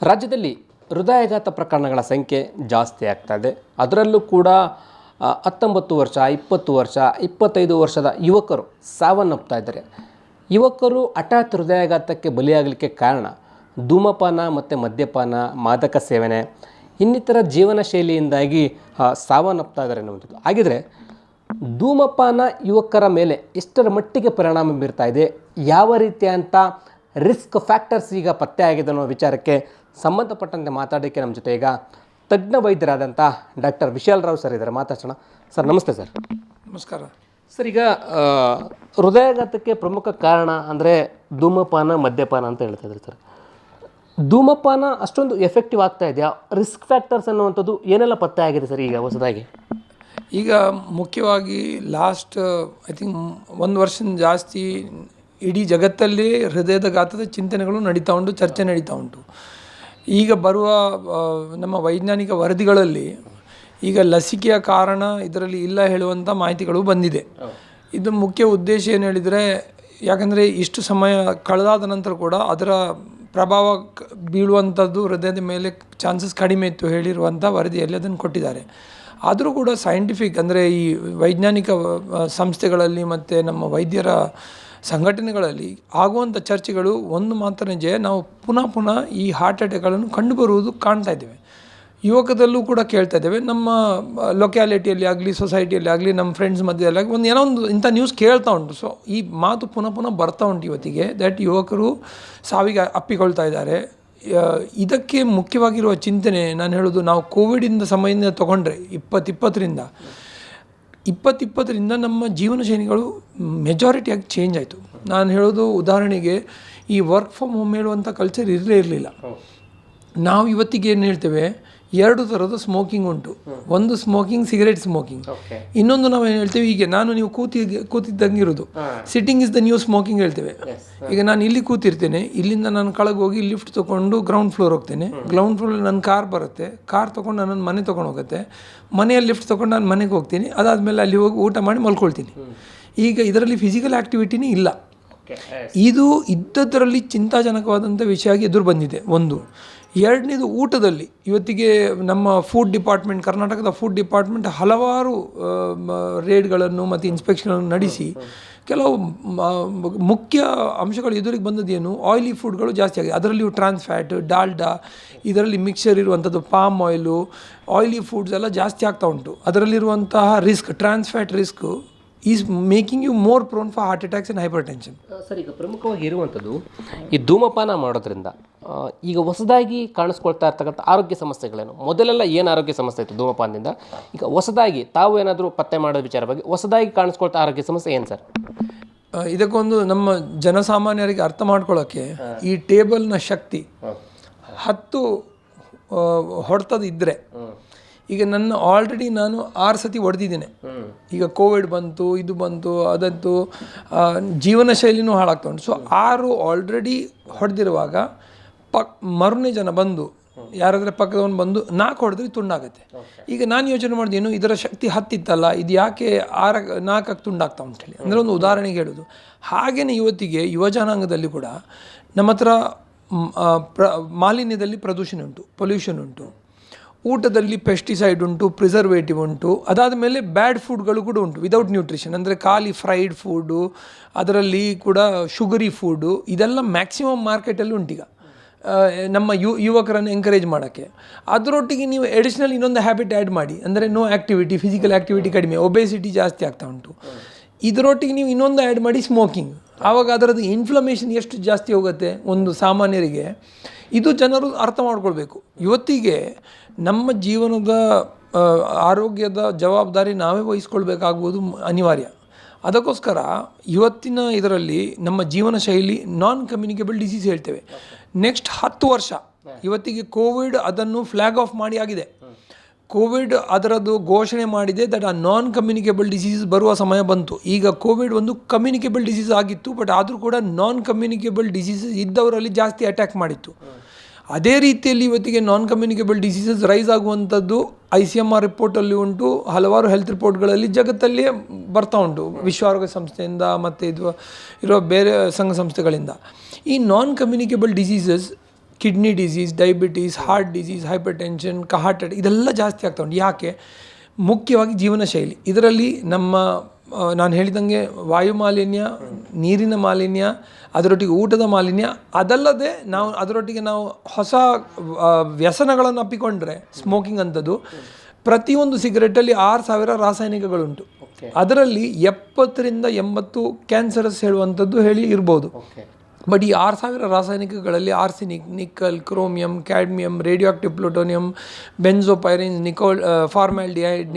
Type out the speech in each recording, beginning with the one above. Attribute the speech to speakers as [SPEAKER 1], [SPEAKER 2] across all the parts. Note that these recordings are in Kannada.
[SPEAKER 1] ರಾಜ್ಯದಲ್ಲಿ ಹೃದಯಾಘಾತ ಪ್ರಕರಣಗಳ ಸಂಖ್ಯೆ ಜಾಸ್ತಿ ಆಗ್ತಾ ಇದೆ. ಅದರಲ್ಲೂ ಕೂಡ 19 ವರ್ಷ, 20 ವರ್ಷ, 25 ವರ್ಷದ ಯುವಕರು ಸಾವನ್ನಪ್ತಾ ಇದ್ದಾರೆ. ಯುವಕರು ಹಠಾತ್ ಹೃದಯಾಘಾತಕ್ಕೆ ಬಲಿಯಾಗಲಿಕ್ಕೆ ಕಾರಣ ಧೂಮಪಾನ ಮತ್ತು ಮದ್ಯಪಾನ, ಮಾದಕ ಸೇವನೆ, ಇನ್ನಿತರ ಜೀವನ ಶೈಲಿಯಿಂದಾಗಿ ಸಾವನ್ನಪ್ತಾ ಇದ್ದಾರೆ ಅನ್ನುವಂಥದ್ದು. ಹಾಗಿದ್ರೆ ಧೂಮಪಾನ ಯುವಕರ ಮೇಲೆ ಎಷ್ಟರ ಮಟ್ಟಿಗೆ ಪರಿಣಾಮ ಬೀರ್ತಾ ಇದೆ, ಯಾವ ರೀತಿಯಂಥ ರಿಸ್ಕ್ ಫ್ಯಾಕ್ಟರ್ಸ್ ಈಗ ಪತ್ತೆ ಆಗಿದೆ ಅನ್ನೋ ವಿಚಾರಕ್ಕೆ ಸಂಬಂಧಪಟ್ಟಂತೆ ಮಾತಾಡೋಕ್ಕೆ ನಮ್ಮ ಜೊತೆ ಈಗ ತಜ್ಞ ವೈದ್ಯರಾದಂಥ ಡಾಕ್ಟರ್ ವಿಶಾಲ್ ರಾವ್ ಸರ್ ಇದ್ದಾರೆ. ಮಾತಾಡ್ಸೋಣ. ಸರ್ ನಮಸ್ತೆ. ಸರ್
[SPEAKER 2] ನಮಸ್ಕಾರ.
[SPEAKER 1] ಸರ್, ಈಗ ಹೃದಯಾಘಾತಕ್ಕೆ ಪ್ರಮುಖ ಕಾರಣ ಅಂದರೆ ಧೂಮಪಾನ, ಮದ್ಯಪಾನ ಅಂತ ಹೇಳ್ತಾ ಇದ್ದಾರೆ. ಸರ್, ಧೂಮಪಾನ ಅಷ್ಟೊಂದು ಎಫೆಕ್ಟಿವ್ ಆಗ್ತಾ ಇದೆಯಾ? ರಿಸ್ಕ್ ಫ್ಯಾಕ್ಟರ್ಸ್ ಅನ್ನುವಂಥದ್ದು ಏನೆಲ್ಲ ಪತ್ತೆ ಆಗಿದೆ ಸರ್ ಈಗ ಹೊಸದಾಗಿ?
[SPEAKER 2] ಈಗ ಮುಖ್ಯವಾಗಿ ಲಾಸ್ಟ್ ಐ ಥಿಂಕ್ 1 ವರ್ಷದಿಂದ ಜಾಸ್ತಿ ಇಡೀ ಜಗತ್ತಲ್ಲಿ ಹೃದಯದ ಘಾತದ ಚಿಂತನೆಗಳು ನಡೀತಾ ಉಂಟು, ಚರ್ಚೆ ನಡೀತಾ ಉಂಟು. ಈಗ ಬರುವ ನಮ್ಮ ವೈಜ್ಞಾನಿಕ ವರದಿಗಳಲ್ಲಿ ಈಗ ಲಸಿಕೆಯ ಕಾರಣ ಇದರಲ್ಲಿ ಇಲ್ಲ ಹೇಳುವಂಥ ಮಾಹಿತಿಗಳು ಬಂದಿದೆ. ಇದು ಮುಖ್ಯ ಉದ್ದೇಶ ಏನು ಹೇಳಿದರೆ, ಯಾಕಂದರೆ ಇಷ್ಟು ಸಮಯ ಕಳೆದಾದ ನಂತರ ಕೂಡ ಅದರ ಪ್ರಭಾವ ಬೀಳುವಂಥದ್ದು ಹೃದಯದ ಮೇಲೆ ಚಾನ್ಸಸ್ ಕಡಿಮೆ ಇತ್ತು ಹೇಳಿರುವಂಥ ವರದಿಯಲ್ಲಿ ಅದನ್ನು ಕೊಟ್ಟಿದ್ದಾರೆ. ಆದರೂ ಕೂಡ ಸೈಂಟಿಫಿಕ್ ಅಂದರೆ ಈ ವೈಜ್ಞಾನಿಕ ಸಂಸ್ಥೆಗಳಲ್ಲಿ ಮತ್ತು ನಮ್ಮ ವೈದ್ಯರ ಸಂಘಟನೆಗಳಲ್ಲಿ ಆಗುವಂಥ ಚರ್ಚೆಗಳು ಒಂದು ಮಾತ್ರ ನಿಜ, ನಾವು ಪುನಃ ಈ ಹಾರ್ಟ್ ಅಟ್ಯಾಕ್ಗಳನ್ನು ಕಂಡುಬರುವುದು ಕಾಣ್ತಾ ಇದ್ದೇವೆ. ಯುವಕದಲ್ಲೂ ಕೂಡ ಕೇಳ್ತಾ ಇದ್ದೇವೆ. ನಮ್ಮ ಲೊಕ್ಯಾಲಿಟಿಯಲ್ಲಿ ಆಗಲಿ, ಸೊಸೈಟಿಯಲ್ಲಿ ಆಗಲಿ, ನಮ್ಮ ಫ್ರೆಂಡ್ಸ್ ಮಧ್ಯದಲ್ಲಿ ಆಗಲಿ ಏನೋ ಒಂದು ಇಂಥ ನ್ಯೂಸ್ ಕೇಳ್ತಾ ಉಂಟು. ಸೊ ಈ ಮಾತು ಪುನಃ ಬರ್ತಾ ಉಂಟು ಇವತ್ತಿಗೆ, ದಟ್ ಯುವಕರು ಸಾವಿಗೆ ಅಪ್ಪಿಕೊಳ್ತಾ ಇದ್ದಾರೆ. ಇದಕ್ಕೆ ಮುಖ್ಯವಾಗಿರುವ ಚಿಂತನೆ ನಾನು ಹೇಳೋದು, ನಾವು ಕೋವಿಡಿಂದ ಸಮಯದಿಂದ ತೊಗೊಂಡ್ರೆ 2020ರಿಂದ ನಮ್ಮ ಜೀವನ ಶೈಲಿಗಳು ಮೆಜಾರಿಟಿಯಾಗಿ ಚೇಂಜ್ ಆಯಿತು. ನಾನು ಹೇಳೋದು ಉದಾಹರಣೆಗೆ, ಈ ವರ್ಕ್ ಫ್ರಮ್ ಹೋಮ್ ಹೇಳುವಂಥ ಕಲ್ಚರ್ ಇರಲಿಲ್ಲ. ನಾವು ಇವತ್ತಿಗೆ ಏನು ಹೇಳ್ತೇವೆ, 2 ಥರದ ಸ್ಮೋಕಿಂಗ್ ಉಂಟು. ಒಂದು ಸ್ಮೋಕಿಂಗ್, ಸಿಗರೇಟ್ ಸ್ಮೋಕಿಂಗ್. ಇನ್ನೊಂದು ನಾವು ಏನು ಹೇಳ್ತೇವೆ, ಈಗ ನಾನು ನೀವು ಕೂತಿದ್ದಂಗಿರೋದು, sitting is the new smoking ಹೇಳ್ತೇವೆ. ಈಗ ನಾನು ಇಲ್ಲಿ ಕೂತಿರ್ತೇನೆ, ಇಲ್ಲಿಂದ ನಾನು ಕೆಳಗೆ ಹೋಗಿ ಲಿಫ್ಟ್ ತೊಗೊಂಡು ಗ್ರೌಂಡ್ ಫ್ಲೋರ್ ಹೋಗ್ತೇನೆ. ಗ್ರೌಂಡ್ ಫ್ಲೋರಲ್ಲಿ ನನ್ನ ಕಾರ್ ಬರುತ್ತೆ, ಕಾರ್ ತೊಗೊಂಡು ನನ್ನ ಮನೆ ತೊಗೊಂಡು ಹೋಗುತ್ತೆ, ಮನೆಯಲ್ಲಿ ಲಿಫ್ಟ್ ತೊಗೊಂಡು ನಾನು ಮನೆಗೆ ಹೋಗ್ತೀನಿ. ಅದಾದಮೇಲೆ ಅಲ್ಲಿ ಹೋಗಿ ಊಟ ಮಾಡಿ ಮಲ್ಕೊಳ್ತೀನಿ. ಈಗ ಇದರಲ್ಲಿ ಫಿಸಿಕಲ್ ಆ್ಯಕ್ಟಿವಿಟಿನೇ ಇಲ್ಲ. ಇದು ಇದ್ದದರಲ್ಲಿ ಚಿಂತಾಜನಕವಾದಂಥ ವಿಷಯ ಆಗಿ ಎದುರು ಬಂದಿದೆ. ಒಂದು. ಎರಡನೇದು, ಊಟದಲ್ಲಿ ಇವತ್ತಿಗೆ ನಮ್ಮ ಫುಡ್ ಡಿಪಾರ್ಟ್ಮೆಂಟ್, ಕರ್ನಾಟಕದ ಫುಡ್ ಡಿಪಾರ್ಟ್ಮೆಂಟ್ ಹಲವಾರು ರೇಡ್ಗಳನ್ನು ಮತ್ತು ಇನ್ಸ್ಪೆಕ್ಷನ್ಗಳನ್ನು ನಡೆಸಿ ಕೆಲವು ಮುಖ್ಯ ಅಂಶಗಳು ಎದುರಿಗೆ ಬಂದದ್ದೇನು, ಆಯಿಲಿ ಫುಡ್ಗಳು ಜಾಸ್ತಿ ಆಗಿದೆ. ಅದರಲ್ಲಿಯೂ ಟ್ರಾನ್ಸ್ ಫ್ಯಾಟ್, ಡಾಲ್ಡಾ, ಇದರಲ್ಲಿ ಮಿಕ್ಸರ್ ಇರುವಂಥದ್ದು, ಪಾಮ್ ಆಯಿಲು, ಆಯಿಲಿ ಫುಡ್ಸ್ ಎಲ್ಲ ಜಾಸ್ತಿ ಆಗ್ತಾ ಉಂಟು. ಅದರಲ್ಲಿರುವಂತಹ risk, trans fat risk is making you more prone for heart attacks and hypertension.
[SPEAKER 1] Sir, ಈಗ ಪ್ರಮುಖವಾಗಿ ಇರುವಂಥದ್ದು ಈ ಧೂಮಪಾನ ಮಾಡೋದ್ರಿಂದ ಈಗ ಹೊಸದಾಗಿ ಕಾಣಿಸ್ಕೊಳ್ತಾ ಇರ್ತಕ್ಕಂಥ ಆರೋಗ್ಯ ಸಮಸ್ಯೆಗಳೇನು? ಮೊದಲೆಲ್ಲ ಏನು ಆರೋಗ್ಯ ಸಮಸ್ಯೆ ಇತ್ತು ಧೂಮಪಾನದಿಂದ, ಈಗ ಹೊಸದಾಗಿ ತಾವು ಏನಾದರೂ ಪತ್ತೆ ಮಾಡೋ ವಿಚಾರ ಬಗ್ಗೆ ಹೊಸದಾಗಿ ಕಾಣಿಸ್ಕೊಳ್ತಾ ಆರೋಗ್ಯ ಸಮಸ್ಯೆ ಏನು ಸರ್?
[SPEAKER 2] ಇದಕ್ಕೊಂದು ನಮ್ಮ ಜನಸಾಮಾನ್ಯರಿಗೆ ಅರ್ಥ ಮಾಡ್ಕೊಳ್ಳೋಕ್ಕೆ, ಈ ಟೇಬಲ್ನ ಶಕ್ತಿ 10 ಹೊಡೆತದ ಇದ್ದರೆ, ಈಗ ನನ್ನ ಆಲ್ರೆಡಿ ನಾನು 6 ಸತಿ ಹೊಡೆದಿದ್ದೇನೆ. ಈಗ ಕೋವಿಡ್ ಬಂತು, ಇದು ಬಂತು, ಅದಂತು, ಜೀವನ ಶೈಲಿನೂ ಹಾಳಾಗ್ತಾ ಉಂಟು. ಸೊ 6 ಆಲ್ರೆಡಿ ಹೊಡೆದಿರುವಾಗ ಮರುನೇ ಜನ ಬಂದು, ಯಾರಾದರೆ ಪಕ್ಕದವನು ಬಂದು 4 ಹೊಡೆದ್ರೆ ತುಂಡಾಗುತ್ತೆ. ಈಗ ನಾನು ಯೋಚನೆ ಮಾಡಿದೇನು, ಇದರ ಶಕ್ತಿ 10 ಇತ್ತಲ್ಲ, ಇದು ಯಾಕೆ 4ಕ್ಕೆ ತುಂಡಾಗ್ತಾ ಉಂಟೇಳಿ, ಅಂದರೆ ಒಂದು ಉದಾಹರಣೆಗೆ ಹೇಳೋದು. ಹಾಗೆಯೇ ಇವತ್ತಿಗೆ ಯುವ ಜನಾಂಗದಲ್ಲಿ ಕೂಡ ನಮ್ಮ ಹತ್ರ ಮಾಲಿನ್ಯದಲ್ಲಿ ಪ್ರದೂಷಣ ಉಂಟು, ಪೊಲ್ಯೂಷನ್ ಉಂಟು, ಊಟದಲ್ಲಿ ಪೆಸ್ಟಿಸೈಡ್ ಉಂಟು, ಪ್ರಿಸರ್ವೇಟಿವ್ ಉಂಟು, ಅದಾದ ಮೇಲೆ ಬ್ಯಾಡ್ ಫುಡ್ಗಳು ಕೂಡ ಉಂಟು, ವಿದೌಟ್ ನ್ಯೂಟ್ರಿಷನ್, ಅಂದರೆ ಖಾಲಿ ಫ್ರೈಡ್ ಫುಡ್ಡು, ಅದರಲ್ಲಿ ಕೂಡ ಶುಗರಿ ಫುಡ್ಡು, ಇದೆಲ್ಲ ಮ್ಯಾಕ್ಸಿಮಮ್ ಮಾರ್ಕೆಟಲ್ಲಿ ಉಂಟೀಗ ನಮ್ಮ ಯುವಕರನ್ನು ಎಂಕರೇಜ್ ಮಾಡೋಕ್ಕೆ. ಅದರೊಟ್ಟಿಗೆ ನೀವು ಎಡಿಷ್ನಲ್ ಇನ್ನೊಂದು ಹ್ಯಾಬಿಟ್ ಆ್ಯಡ್ ಮಾಡಿ, ಅಂದರೆ ನೋ ಆ್ಯಕ್ಟಿವಿಟಿ, ಫಿಸಿಕಲ್ ಆ್ಯಕ್ಟಿವಿಟಿ ಕಡಿಮೆ, ಒಬೇಸಿಟಿ ಜಾಸ್ತಿ ಆಗ್ತಾ ಉಂಟು. ಇದರೊಟ್ಟಿಗೆ ನೀವು ಇನ್ನೊಂದು ಆ್ಯಡ್ ಮಾಡಿ ಸ್ಮೋಕಿಂಗ್. ಆವಾಗ ಅದರದ್ದು ಇನ್ಫ್ಲಮೇಷನ್ ಎಷ್ಟು ಜಾಸ್ತಿ ಹೋಗುತ್ತೆ ಒಂದು ಸಾಮಾನ್ಯರಿಗೆ. ಇದು ಜನರು ಅರ್ಥ ಮಾಡ್ಕೊಳ್ಬೇಕು. ಇವತ್ತಿಗೆ ನಮ್ಮ ಜೀವನದ ಆರೋಗ್ಯದ ಜವಾಬ್ದಾರಿ ನಾವೇ ವಹಿಸ್ಕೊಳ್ಬೇಕಾಗುವುದು ಅನಿವಾರ್ಯ. ಅದಕ್ಕೋಸ್ಕರ ಇವತ್ತಿನ ಇದರಲ್ಲಿ ನಮ್ಮ ಜೀವನ ಶೈಲಿ ನಾನ್ ಕಮ್ಯುನಿಕೇಬಲ್ ಡಿಸೀಸ್ ಹೇಳ್ತೇವೆ. ನೆಕ್ಸ್ಟ್ 10 ವರ್ಷ ಇವತ್ತಿಗೆ ಕೋವಿಡ್ ಅದನ್ನು ಫ್ಲ್ಯಾಗ್ ಆಫ್ ಮಾಡಿ ಆಗಿದೆ. ಕೋವಿಡ್ ಅದರದ್ದು ಘೋಷಣೆ ಮಾಡಿದೆ ದಟ್ ಆ ನಾನ್ ಕಮ್ಯುನಿಕೇಬಲ್ ಡಿಸೀಸ್ ಬರುವ ಸಮಯ ಬಂತು. ಈಗ ಕೋವಿಡ್ ಒಂದು ಕಮ್ಯುನಿಕೇಬಲ್ ಡಿಸೀಸ್ ಆಗಿತ್ತು, ಬಟ್ ಆದರೂ ಕೂಡ ನಾನ್ ಕಮ್ಯುನಿಕೇಬಲ್ ಡಿಸೀಸಸ್ ಇದ್ದವರಲ್ಲಿ ಜಾಸ್ತಿ ಅಟ್ಯಾಕ್ ಮಾಡಿತ್ತು. ಅದೇ ರೀತಿಯಲ್ಲಿ ಇವತ್ತಿಗೆ ನಾನ್ ಕಮ್ಯುನಿಕೇಬಲ್ ಡಿಸೀಸಸ್ ರೈಸ್ ಆಗುವಂಥದ್ದು ICMR ರಿಪೋರ್ಟಲ್ಲಿ ಉಂಟು, ಹಲವಾರು ಹೆಲ್ತ್ ರಿಪೋರ್ಟ್ಗಳಲ್ಲಿ ಜಗತ್ತಲ್ಲಿಯೇ ಬರ್ತಾ ಉಂಟು, ವಿಶ್ವ ಆರೋಗ್ಯ ಸಂಸ್ಥೆಯಿಂದ ಮತ್ತು ಇದು ಇರೋ ಬೇರೆ ಸಂಘ ಸಂಸ್ಥೆಗಳಿಂದ. ಈ non communicable diseases kidney disease, diabetes, heart disease, hypertension, heart attack ಇದೆಲ್ಲ ಜಾಸ್ತಿ ಆಗ್ತಾ ಉಂಟು. ಯಾಕೆ? ಮುಖ್ಯವಾಗಿ ಜೀವನ ಶೈಲಿ. ಇದರಲ್ಲಿ ನಮ್ಮ ನಾನು ಹೇಳಿದಂಗೆ ವಾಯು ಮಾಲಿನ್ಯ, ನೀರಿನ ಮಾಲಿನ್ಯ, ಅದರೊಟ್ಟಿಗೆ ಊಟದ ಮಾಲಿನ್ಯ, ಅದಲ್ಲದೆ ನಾವು ಅದರೊಟ್ಟಿಗೆ ನಾವು ಹೊಸ ವ್ಯಸನಗಳನ್ನು ಅಪ್ಪಿಕೊಂಡ್ರೆ ಸ್ಮೋಕಿಂಗ್ ಅಂಥದ್ದು, ಪ್ರತಿಯೊಂದು ಸಿಗರೆಟಲ್ಲಿ 6,000 ರಾಸಾಯನಿಕಗಳುಂಟು. ಅದರಲ್ಲಿ 70-80 ಕ್ಯಾನ್ಸರಸ್ ಹೇಳುವಂಥದ್ದು ಹೇಳಿ ಇರ್ಬೋದು. ಬಟ್ ಈ 6,000 ರಾಸಾಯನಿಕಗಳಲ್ಲಿ arsenic, nickel, chromium, cadmium, radioactive plutonium, benzopyrene, formaldehyde,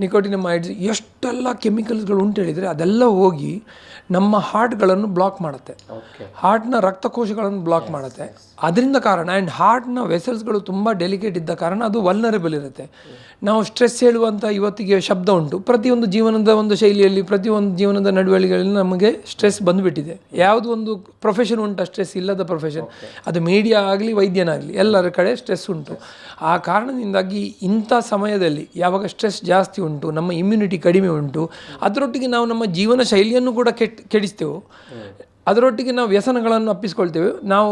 [SPEAKER 2] nicotinamides, ಎಷ್ಟೆಲ್ಲ ಕೆಮಿಕಲ್ಸ್ಗಳು ಉಂಟು ಹೇಳಿದರೆ ಅದೆಲ್ಲ ಹೋಗಿ ನಮ್ಮ ಹಾರ್ಟ್ಗಳನ್ನು ಬ್ಲಾಕ್ ಮಾಡುತ್ತೆ, ಹಾರ್ಟ್ನ ರಕ್ತಕೋಶಗಳನ್ನು ಬ್ಲಾಕ್ ಮಾಡುತ್ತೆ. ಅದರಿಂದ ಕಾರಣ ಆ್ಯಂಡ್ ಹಾರ್ಟ್ನ ವೆಸಲ್ಸ್ಗಳು ತುಂಬ ಡೆಲಿಕೇಟ್ ಇದ್ದ ಕಾರಣ ಅದು ವಲ್ನರೇಬಲ್ ಇರುತ್ತೆ. ನಾವು ಸ್ಟ್ರೆಸ್ ಹೇಳುವಂಥ ಇವತ್ತಿಗೆ ಶಬ್ದ ಉಂಟು. ಪ್ರತಿಯೊಂದು ಜೀವನದ ಒಂದು ಶೈಲಿಯಲ್ಲಿ, ಪ್ರತಿಯೊಂದು ಜೀವನದ ನಡವಳಿಕೆಗಳಲ್ಲಿ ನಮಗೆ ಸ್ಟ್ರೆಸ್ ಬಂದುಬಿಟ್ಟಿದೆ. ಯಾವುದು ಒಂದು ಪ್ರೊಫೆಷನ್ ಉಂಟು ಸ್ಟ್ರೆಸ್ ಇಲ್ಲದ ಪ್ರೊಫೆಷನ್, ಅದು ಮೀಡಿಯಾ ಆಗಲಿ ವೈದ್ಯನಾಗಲಿ ಎಲ್ಲರ ಕಡೆ ಸ್ಟ್ರೆಸ್ ಉಂಟು. ಆ ಕಾರಣದಿಂದಾಗಿ ಇಂಥ ಸಮಯದಲ್ಲಿ ಯಾವಾಗ ಸ್ಟ್ರೆಸ್ ಜಾಸ್ತಿ ಉಂಟು, ನಮ್ಮ ಇಮ್ಯುನಿಟಿ ಕಡಿಮೆ ಉಂಟು, ಅದರೊಟ್ಟಿಗೆ ನಾವು ನಮ್ಮ ಜೀವನ ಶೈಲಿಯನ್ನು ಕೂಡ ಕೆಡಿಸ್ತೇವೆ, ಅದರೊಟ್ಟಿಗೆ ನಾವು ವ್ಯಸನಗಳನ್ನು ಅಪ್ಪಿಸ್ಕೊಳ್ತೇವೆ, ನಾವು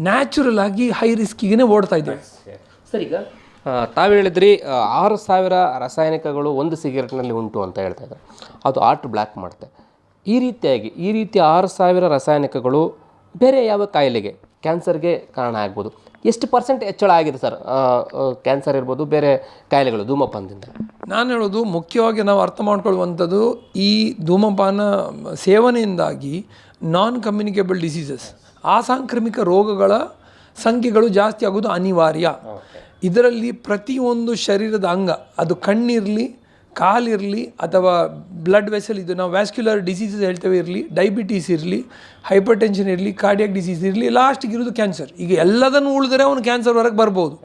[SPEAKER 2] ನ್ಯಾಚುರಲ್ ಆಗಿ ಹೈ ರಿಸ್ಕಿಗೆ ಓಡ್ತಾ ಇದ್ದೇವೆ.
[SPEAKER 1] ಸರ್, ಈಗ ತಾವು ಹೇಳಿದ್ರಿ 6,000 ರಾಸಾಯನಿಕಗಳು ಒಂದು ಸಿಗರೆಟ್ನಲ್ಲಿ ಉಂಟು ಅಂತ ಹೇಳ್ತಾ ಇದ್ದಾರೆ. ಅದು ಆರ್ಟ್ ಬ್ಲ್ಯಾಕ್ ಮಾಡುತ್ತೆ. ಈ ರೀತಿ 6,000 ರಾಸಾಯನಿಕಗಳು ಬೇರೆ ಯಾವ ಕಾಯಿಲೆಗೆ, ಕ್ಯಾನ್ಸರ್ಗೆ ಕಾರಣ ಆಗ್ಬೋದು? ಎಷ್ಟು % ಹೆಚ್ಚಳ ಆಗಿದೆ ಸರ್ ಕ್ಯಾನ್ಸರ್ ಇರ್ಬೋದು, ಬೇರೆ ಕಾಯಿಲೆಗಳು ಧೂಮಪಾನದಿಂದ?
[SPEAKER 2] ನಾನು ಹೇಳೋದು ಮುಖ್ಯವಾಗಿ ನಾವು ಅರ್ಥ ಮಾಡ್ಕೊಳ್ಳುವಂಥದ್ದು, ಈ ಧೂಮಪಾನ ಸೇವನೆಯಿಂದಾಗಿ ನಾನ್ ಕಮ್ಯುನಿಕೇಬಲ್ ಡಿಸೀಸಸ್, ಅಸಾಂಕ್ರಾಮಿಕ ರೋಗಗಳ ಸಂಖ್ಯೆಗಳು ಜಾಸ್ತಿ ಆಗೋದು ಅನಿವಾರ್ಯ. ಇದರಲ್ಲಿ ಪ್ರತಿಯೊಂದು ಶರೀರದ ಅಂಗ, ಅದು ಕಣ್ಣಿರಲಿ, ಕಾಲಿರಲಿ, ಅಥವಾ ಬ್ಲಡ್ ವೆಸಲ್, ಇದು ನಾವು ವ್ಯಾಸ್ಕ್ಯುಲರ್ ಡಿಸೀಸಸ್ ಹೇಳ್ತೇವೆ ಇರಲಿ, ಡಯಾಬಿಟೀಸ್ ಇರಲಿ, ಹೈಪರ್ ಟೆನ್ಷನ್ ಇರಲಿ, ಕಾರ್ಡಿಯಾಕ್ ಡಿಸೀಸ್ ಇರಲಿ, ಲಾಸ್ಟಿಗೆ ಇರೋದು ಕ್ಯಾನ್ಸರ್. ಈಗ ಎಲ್ಲದನ್ನು ಉಳಿದರೆ ಅವನು ಕ್ಯಾನ್ಸರ್ ಹೊರಗೆ ಬರ್ಬೋದು.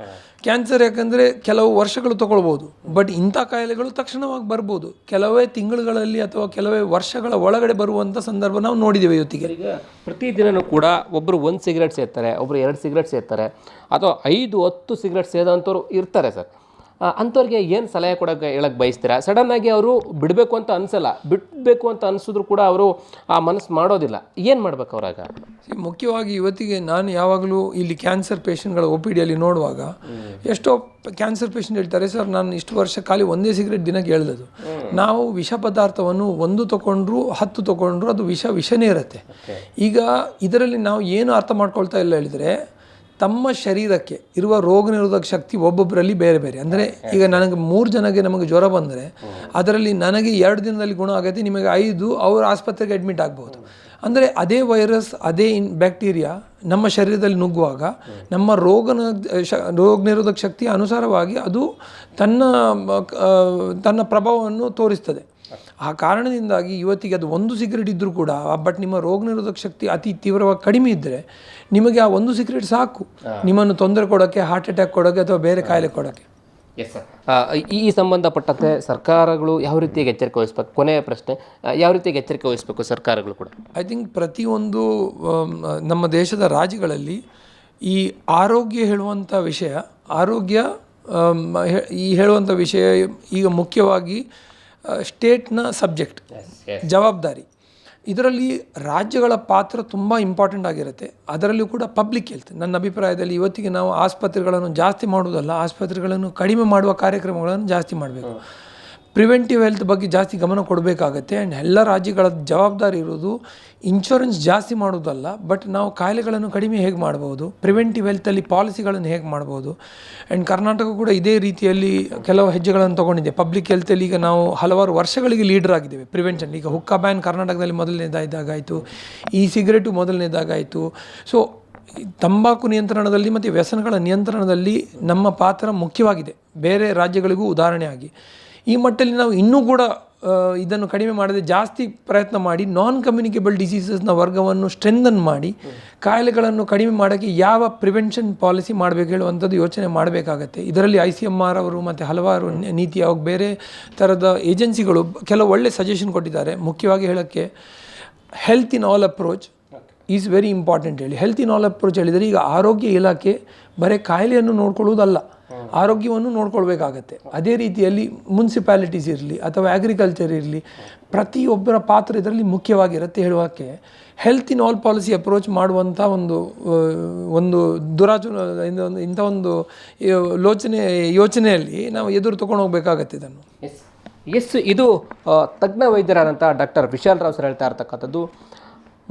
[SPEAKER 2] ಕ್ಯಾನ್ಸರ್ ಯಾಕಂದರೆ ಕೆಲವು ವರ್ಷಗಳು ತೊಗೊಳ್ಬೋದು, ಬಟ್ ಇಂಥ ಕಾಯಿಲೆಗಳು ತಕ್ಷಣವಾಗಿ ಬರ್ಬೋದು. ಕೆಲವೇ ತಿಂಗಳುಗಳಲ್ಲಿ ಅಥವಾ ಕೆಲವೇ ವರ್ಷಗಳ ಒಳಗಡೆ ಬರುವಂಥ ಸಂದರ್ಭ ನಾವು ನೋಡಿದ್ದೇವೆ ಇವತ್ತಿಗೆ.
[SPEAKER 1] ಈಗ ಪ್ರತಿದಿನವೂ ಕೂಡ ಒಬ್ಬರು 1 ಸಿಗರೆಟ್ ಸೇರ್ತಾರೆ, ಒಬ್ಬರು 2 ಸಿಗರೆಟ್ ಸೇರ್ತಾರೆ, ಅಥವಾ 5-10 ಸಿಗರೆಟ್ ಸೇದೋಂಥವ್ರು ಇರ್ತಾರೆ ಸರ್. ಅಂಥವ್ರಿಗೆ ಏನು ಸಲಹೆ ಕೊಡೋಕ್ಕೆ ಹೇಳಕ್ಕೆ ಬಯಸ್ತೀರಾ? ಸಡನ್ನಾಗಿ ಅವರು ಬಿಡಬೇಕು ಅಂತ ಅನಿಸಲ್ಲ, ಬಿಡಬೇಕು ಅಂತ ಅನಿಸಿದ್ರು ಕೂಡ ಅವರು ಆ ಮನಸ್ಸು ಮಾಡೋದಿಲ್ಲ, ಏನು ಮಾಡ್ಬೇಕು ಅವ್ರಾಗ?
[SPEAKER 2] ಮುಖ್ಯವಾಗಿ ಇವತ್ತಿಗೆ ನಾನು ಯಾವಾಗಲೂ ಇಲ್ಲಿ ಕ್ಯಾನ್ಸರ್ ಪೇಷಂಟ್ಗಳ OPDಯಲ್ಲಿ ನೋಡುವಾಗ ಎಷ್ಟೋ ಕ್ಯಾನ್ಸರ್ ಪೇಷಂಟ್ ಹೇಳ್ತಾರೆ, ಸರ್ ನಾನು ಇಷ್ಟು ವರ್ಷ ಖಾಲಿ 1 ಸಿಗರೆಟ್ ದಿನಕ್ಕೆ ಹೇಳ್ದದು. ನಾವು ವಿಷ ಪದಾರ್ಥವನ್ನು 1 ತೊಗೊಂಡ್ರು 10 ತೊಗೊಂಡ್ರು ಅದು ವಿಷನೇ ಇರುತ್ತೆ. ಈಗ ಇದರಲ್ಲಿ ನಾವು ಏನು ಅರ್ಥ ಮಾಡ್ಕೊಳ್ತಾ ಇಲ್ಲ ಹೇಳಿದರೆ, ತಮ್ಮ ಶರೀರಕ್ಕೆ ಇರುವ ರೋಗ ನಿರೋಧಕ ಶಕ್ತಿ ಒಬ್ಬೊಬ್ಬರಲ್ಲಿ ಬೇರೆ ಬೇರೆ. ಅಂದರೆ ಈಗ ನನಗೆ 3 ಜನಕ್ಕೆ ನಮಗೆ ಜ್ವರ ಬಂದರೆ ಅದರಲ್ಲಿ ನನಗೆ 2 ದಿನದಲ್ಲಿ ಗುಣ ಆಗುತ್ತೆ, ನಿಮಗೆ 5 ಅವರು ಆಸ್ಪತ್ರೆಗೆ ಅಡ್ಮಿಟ್ ಆಗ್ಬೋದು. ಅಂದರೆ ಅದೇ ವೈರಸ್, ಅದೇ ಬ್ಯಾಕ್ಟೀರಿಯಾ ನಮ್ಮ ಶರೀರದಲ್ಲಿ ನುಗ್ಗುವಾಗ ನಮ್ಮ ರೋಗ ನಿರೋಧಕ ಶಕ್ತಿಯ ಅನುಸಾರವಾಗಿ ಅದು ತನ್ನ ಪ್ರಭಾವವನ್ನು ತೋರಿಸ್ತದೆ. ಆ ಕಾರಣದಿಂದಾಗಿ ಇವತ್ತಿಗೆ ಅದು 1 ಸಿಗರೆಟ್ ಇದ್ದರೂ ಕೂಡ, ಬಟ್ ನಿಮ್ಮ ರೋಗ ನಿರೋಧಕ ಶಕ್ತಿ ಅತಿ ತೀವ್ರವಾಗಿ ಕಡಿಮೆ ಇದ್ದರೆ ನಿಮಗೆ ಆ 1 ಸಿಗರೆಟ್ ಸಾಕು ನಿಮ್ಮನ್ನು ತೊಂದರೆ ಕೊಡೋಕ್ಕೆ, ಹಾರ್ಟ್ ಅಟ್ಯಾಕ್ ಕೊಡೋಕ್ಕೆ ಅಥವಾ ಬೇರೆ ಕಾಯಿಲೆ ಕೊಡೋಕ್ಕೆ.
[SPEAKER 1] Yes sir. ಈ ಸಂಬಂಧಪಟ್ಟಂತೆ ಸರ್ಕಾರಗಳು ಯಾವ ರೀತಿಯಾಗಿ ಎಚ್ಚರಿಕೆ ವಹಿಸ್ಬೇಕು? ಕೊನೆಯ ಪ್ರಶ್ನೆ, ಯಾವ ರೀತಿಯಾಗಿ ಎಚ್ಚರಿಕೆ ವಹಿಸಬೇಕು ಸರ್ಕಾರಗಳು ಕೂಡ?
[SPEAKER 2] ಐ ಥಿಂಕ್ ಪ್ರತಿಯೊಂದು ನಮ್ಮ ದೇಶದ ರಾಜ್ಯಗಳಲ್ಲಿ ಈ ಆರೋಗ್ಯ ಹೇಳುವಂಥ ವಿಷಯ, ಹೇಳುವಂಥ ವಿಷಯ ಈಗ ಮುಖ್ಯವಾಗಿ ಸ್ಟೇಟ್ನ ಸಬ್ಜೆಕ್ಟ್, ಜವಾಬ್ದಾರಿ. ಇದರಲ್ಲಿ ರಾಜ್ಯಗಳ ಪಾತ್ರ ತುಂಬ ಇಂಪಾರ್ಟೆಂಟ್ ಆಗಿರುತ್ತೆ. ಅದರಲ್ಲೂ ಕೂಡ ಪಬ್ಲಿಕ್ ಹೆಲ್ತ್, ನನ್ನ ಅಭಿಪ್ರಾಯದಲ್ಲಿ ಇವತ್ತಿಗೆ ನಾವು ಆಸ್ಪತ್ರೆಗಳನ್ನು ಜಾಸ್ತಿ ಮಾಡುವುದಲ್ಲ, ಆಸ್ಪತ್ರೆಗಳನ್ನು ಕಡಿಮೆ ಮಾಡುವ ಕಾರ್ಯಕ್ರಮಗಳನ್ನು ಜಾಸ್ತಿ ಮಾಡಬೇಕು. ಪ್ರಿವೆಂಟಿವ್ ಹೆಲ್ತ್ ಬಗ್ಗೆ ಜಾಸ್ತಿ ಗಮನ ಕೊಡಬೇಕಾಗತ್ತೆ. ಆ್ಯಂಡ್ ಎಲ್ಲ ರಾಜ್ಯಗಳ ಜವಾಬ್ದಾರಿ ಇರೋದು ಇನ್ಶೂರೆನ್ಸ್ ಜಾಸ್ತಿ ಮಾಡೋದಲ್ಲ, ಬಟ್ ನಾವು ಕಾಯಿಲೆಗಳನ್ನು ಕಡಿಮೆ ಹೇಗೆ ಮಾಡ್ಬೋದು, ಪ್ರಿವೆಂಟಿವ್ ಹೆಲ್ತಲ್ಲಿ ಪಾಲಿಸಿಗಳನ್ನು ಹೇಗೆ ಮಾಡ್ಬೋದು. ಆ್ಯಂಡ್ ಕರ್ನಾಟಕ ಕೂಡ ಇದೇ ರೀತಿಯಲ್ಲಿ ಕೆಲವು ಹೆಜ್ಜೆಗಳನ್ನು ತೊಗೊಂಡಿದೆ. ಪಬ್ಲಿಕ್ ಹೆಲ್ತಲ್ಲಿ ಈಗ ನಾವು ಹಲವಾರು ವರ್ಷಗಳಿಗೆ ಲೀಡರ್ ಆಗಿದ್ದೇವೆ ಪ್ರಿವೆನ್ಷನ್. ಈಗ ಹುಕ್ಕಾ ಬ್ಯಾನ್ ಕರ್ನಾಟಕದಲ್ಲಿ ಮೊದಲನೇದಾಗಾಯಿತು, ಈ ಸಿಗರೇಟು ಮೊದಲನೇದಾಗಾಯಿತು. ಸೊ ತಂಬಾಕು ನಿಯಂತ್ರಣದಲ್ಲಿ ಮತ್ತು ವ್ಯಸನಗಳ ನಿಯಂತ್ರಣದಲ್ಲಿ ನಮ್ಮ ಪಾತ್ರ ಮುಖ್ಯವಾಗಿದೆ, ಬೇರೆ ರಾಜ್ಯಗಳಿಗೂ ಉದಾಹರಣೆ ಆಗಿ. ಈ ಮಟ್ಟದಲ್ಲಿ ನಾವು ಇನ್ನೂ ಕೂಡ ಇದನ್ನು ಕಡಿಮೆ ಮಾಡದೆ ಜಾಸ್ತಿ ಪ್ರಯತ್ನ ಮಾಡಿ ನಾನ್ ಕಮ್ಯುನಿಕೇಬಲ್ ಡಿಸೀಸಸ್ನ ವರ್ಗವನ್ನು ಸ್ಟ್ರೆಂಥನ್ ಮಾಡಿ ಕಾಯಿಲೆಗಳನ್ನು ಕಡಿಮೆ ಮಾಡೋಕ್ಕೆ ಯಾವ ಪ್ರಿವೆನ್ಷನ್ ಪಾಲಿಸಿ ಮಾಡಬೇಕು ಹೇಳುವಂಥದ್ದು ಯೋಚನೆ ಮಾಡಬೇಕಾಗತ್ತೆ. ಇದರಲ್ಲಿ ICMR ಅವರು ಮತ್ತು ಹಲವಾರು ನೀತಿ ಆಯೋಗ, ಬೇರೆ ಥರದ ಏಜೆನ್ಸಿಗಳು ಕೆಲವು ಒಳ್ಳೆ ಸಜೆಷನ್ ಕೊಟ್ಟಿದ್ದಾರೆ. ಮುಖ್ಯವಾಗಿ ಹೇಳೋಕ್ಕೆ health in all approach is very important ಹೇಳಿ. ಹೆಲ್ತ್ ಇನ್ ಆಲ್ ಅಪ್ರೋಚ್ ಹೇಳಿದರೆ ಈಗ ಆರೋಗ್ಯ ಇಲಾಖೆ ಬರೀ ಕಾಯಿಲೆಯನ್ನು ನೋಡ್ಕೊಳ್ಳೋದಲ್ಲ, ಆರೋಗ್ಯವನ್ನು ನೋಡ್ಕೊಳ್ಬೇಕಾಗತ್ತೆ. ಅದೇ ರೀತಿಯಲ್ಲಿ ಮುನ್ಸಿಪಾಲಿಟೀಸ್ ಇರಲಿ ಅಥವಾ ಅಗ್ರಿಕಲ್ಚರ್ ಇರಲಿ, ಪ್ರತಿಯೊಬ್ಬರ ಪಾತ್ರ ಇದರಲ್ಲಿ ಮುಖ್ಯವಾಗಿರುತ್ತೆ. ಹೇಳುವಕ್ಕೆ health in all policy approach ಮಾಡುವಂಥ ಒಂದು ಇಂಥ ಒಂದು ಯೋಚನೆಯಲ್ಲಿ ನಾವು ಎದುರು ತೊಗೊಂಡು ಹೋಗ್ಬೇಕಾಗತ್ತೆ ಇದನ್ನು.
[SPEAKER 1] ಎಸ್, ಇದು ತಜ್ಞ ವೈದ್ಯರಾದಂಥ ಡಾಕ್ಟರ್ ವಿಶಾಲ್ ರಾವ್ ಸರ್ ಹೇಳ್ತಾ ಇರ್ತಕ್ಕಂಥದ್ದು.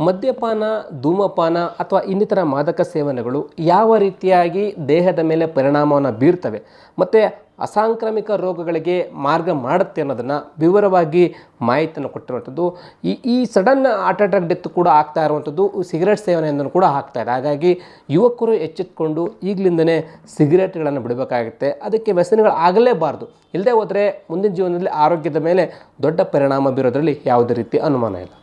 [SPEAKER 1] ಮದ್ಯಪಾನ, ಧೂಮಪಾನ ಅಥವಾ ಇನ್ನಿತರ ಮಾದಕ ಸೇವನೆಗಳು ಯಾವ ರೀತಿಯಾಗಿ ದೇಹದ ಮೇಲೆ ಪರಿಣಾಮವನ್ನು ಬೀರ್ತವೆ ಮತ್ತು ಅಸಾಂಕ್ರಾಮಿಕ ರೋಗಗಳಿಗೆ ಮಾರ್ಗ ಮಾಡುತ್ತೆ ಅನ್ನೋದನ್ನು ವಿವರವಾಗಿ ಮಾಹಿತಿಯನ್ನು ಕೊಟ್ಟಿರುವಂಥದ್ದು. ಈ ಸಡನ್ ಹಾರ್ಟ್ ಅಟ್ಯಾಕ್ ಡೆತ್ ಕೂಡ ಆಗ್ತಾ ಇರುವಂಥದ್ದು ಸಿಗರೇಟ್ ಸೇವನೆಯಿಂದಲೂ ಕೂಡ ಆಗ್ತಾ ಇದೆ. ಹಾಗಾಗಿ ಯುವಕರು ಎಚ್ಚೆತ್ತುಕೊಂಡು ಈಗಲಿಂದನೇ ಸಿಗರೇಟ್ಗಳನ್ನು ಬಿಡಬೇಕಾಗುತ್ತೆ. ಅದಕ್ಕೆ ವ್ಯಸನಗಳು ಆಗಲೇಬಾರ್ದು. ಇಲ್ಲದೆ ಹೋದರೆ ಮುಂದಿನ ಜೀವನದಲ್ಲಿ ಆರೋಗ್ಯದ ಮೇಲೆ ದೊಡ್ಡ ಪರಿಣಾಮ ಬೀರೋದ್ರಲ್ಲಿ ಯಾವುದೇ ರೀತಿ ಅನುಮಾನ ಇಲ್ಲ.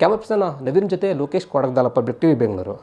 [SPEAKER 1] ಕ್ಯಾಮರಾ ಪರ್ಸನ್ ನವೀನ್ ಜೊತೆ ಲೋಕೇಶ್ ಕೊಡಗದಾಲ, ಪಬ್ಲಿಕ್ ಟಿವಿ, ಬೆಂಗಳೂರು.